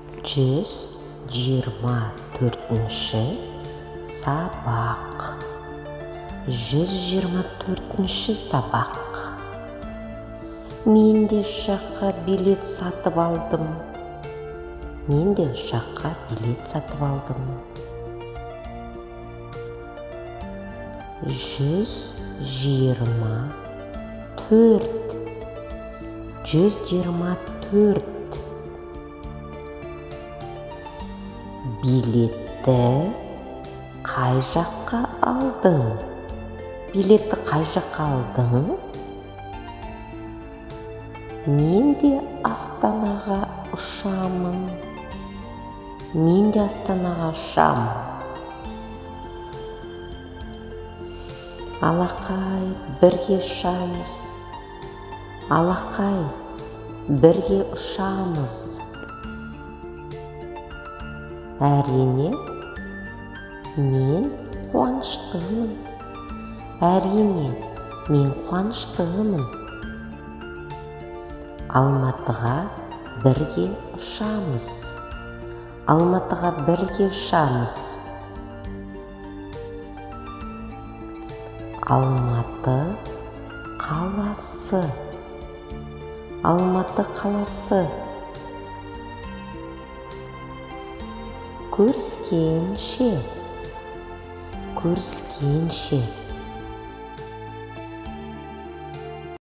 124-ші сабақ. 124-ші сабақ. Мен де ұшаққа билет сатып алдым. 124. Билетті қай жаққа алдың? Мен де Астанаға ұшамын. Алақай, бірге ұшамыз. Әрине, мен қуаныштымын. Алматыға бірге ұшамыз. Алматы қаласы. Көріскенше.